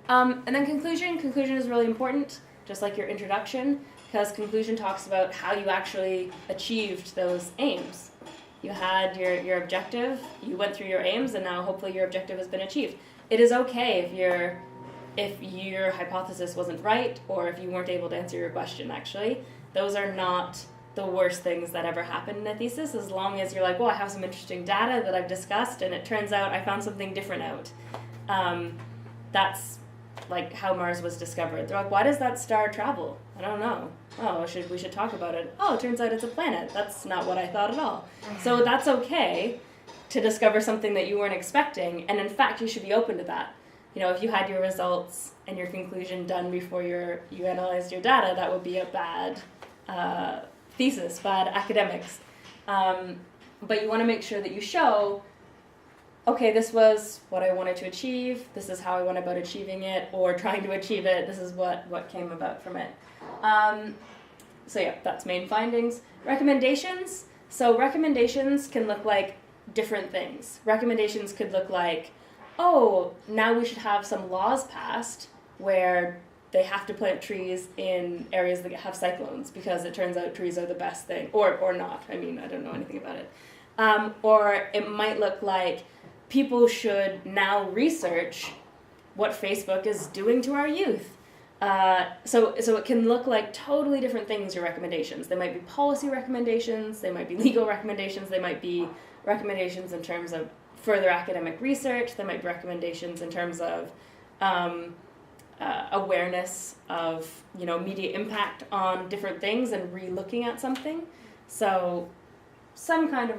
And then conclusion. Conclusion is really important, just like your introduction, because conclusion talks about how you actually achieved those aims. You had your objective, you went through your aims, and now hopefully your objective has been achieved. It is okay if your hypothesis wasn't right, or if you weren't able to answer your question, actually. Those are not the worst things that ever happened in a thesis, as long as you're like, well, I have some interesting data that I've discussed, and it turns out I found something different out. That's like how Mars was discovered. They're like, why does that star travel? I don't know. Oh, we should talk about it. Oh, it turns out it's a planet. That's not what I thought at all. So that's okay to discover something that you weren't expecting, and in fact, you should be open to that. You know, if you had your results and your conclusion done before you analyzed your data, that would be a bad thesis, bad academics. But you want to make sure that you show, okay, this was what I wanted to achieve, this is how I went about achieving it, or trying to achieve it, this is what came about from it. So yeah, that's main findings. Recommendations. So recommendations can look like different things. Recommendations could look like, oh, now we should have some laws passed where they have to plant trees in areas that have cyclones, because it turns out trees are the best thing, or not. I mean, I don't know anything about it. Or it might look like people should now research what Facebook is doing to our youth. So it can look like totally different things, your recommendations. They might be policy recommendations, they might be legal recommendations, they might be recommendations in terms of further academic research, there might be recommendations in terms of awareness of, media impact on different things and re-looking at something. So some kind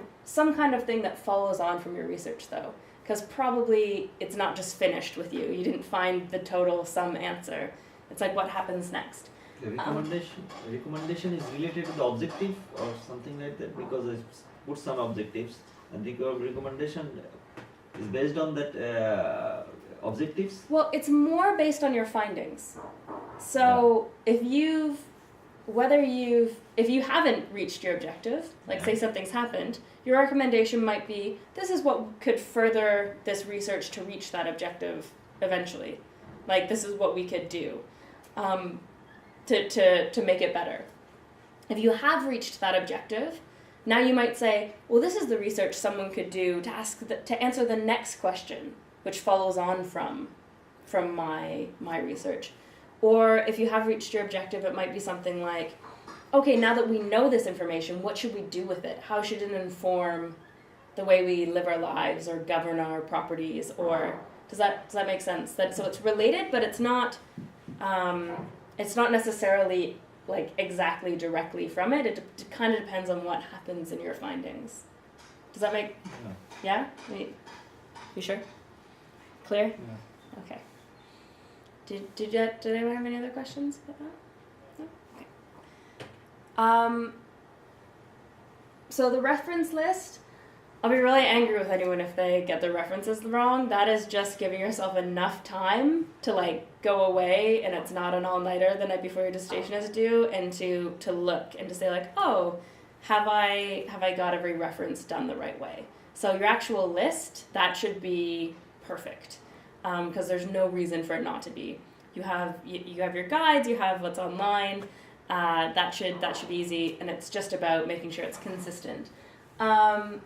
of thing that follows on from your research, though, because probably it's not just finished with you. You didn't find the total sum answer. It's like, what happens next? The recommendation is related to the objective or something like that, because I put some objectives, and the recommendation is based on that objectives. Well, it's more based on your findings. So if you haven't reached your objective, like say something's happened, your recommendation might be, this is what could further this research to reach that objective eventually. Like, this is what we could do to make it better. If you have reached that objective, now you might say, well, this is the research someone could do to answer the next question, which follows on from my research. Or if you have reached your objective, it might be something like, okay, now that we know this information, what should we do with it? How should it inform the way we live our lives or govern our properties? Or does that make sense? So it's related, but it's not necessarily like exactly directly from it. It kind of depends on what happens in your findings. Does that make? Yeah. You sure? Clear? Yeah. Okay. Did anyone have any other questions about that? No? Okay. So the reference list, I'll be really angry with anyone if they get their references wrong. That is just giving yourself enough time to like go away, and it's not an all-nighter the night before your dissertation is due, and to look and to say like, oh, have I got every reference done the right way? So your actual list, that should be perfect, because there's no reason for it not to be. You have your guides, you have what's online. That should be easy, and it's just about making sure it's consistent. And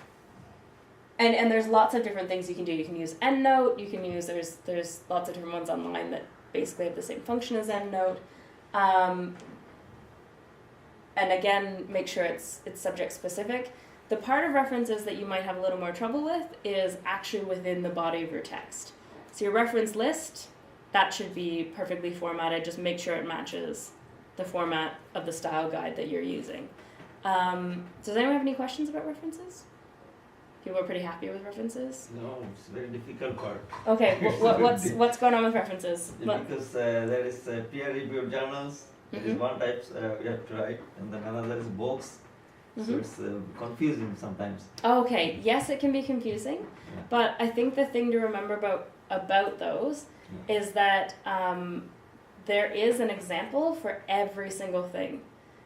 there's lots of different things you can do. You can use EndNote. You can use there's lots of different ones online that basically have the same function as EndNote. And again, make sure it's subject specific. The part of references that you might have a little more trouble with is actually within the body of your text. So your reference list, that should be perfectly formatted. Just make sure it matches the format of the style guide that you're using. Does anyone have any questions about references? People are pretty happy with references? No, it's a very difficult part. Okay, what's going on with references? Because there is peer-reviewed journals. Mm-hmm. There is one type you have to write, and then another is books. Mm-hmm. So it's confusing sometimes. Okay, yes, it can be confusing, but I think the thing to remember about those is that there is an example for every single thing.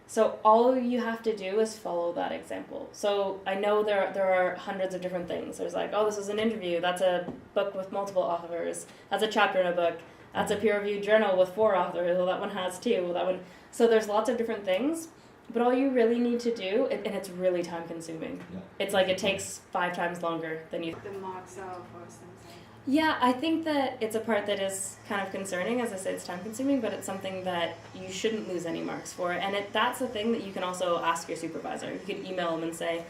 So all you have to do is follow that example. So I know there are hundreds of different things. There's like, oh, this is an interview. That's a book with multiple authors. That's a chapter in a book. That's a peer-reviewed journal with 4 authors. Well, that one has 2. Well, that one. So there's lots of different things, but all you really need to do, and it's really time-consuming. Yeah. It's like it takes 5 times longer than you. The marks off or something. Yeah, I think that it's a part that is kind of concerning. As I said, it's time-consuming, but it's something that you shouldn't lose any marks for. And that's a thing that you can also ask your supervisor. You can email them and say,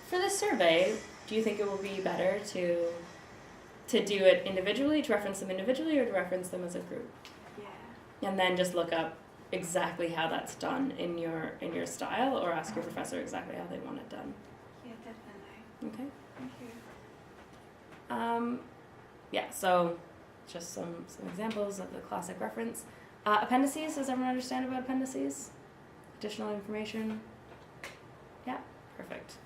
for this survey, do you think it will be better to do it individually, to reference them individually, or to reference them as a group? Yeah. And then just look up exactly how that's done in your style, or ask your professor exactly how they want it done. Yeah, definitely. Okay. Thank you. Yeah, so just some examples of the classic reference. Appendices, does everyone understand about appendices? Additional information? Yeah, perfect.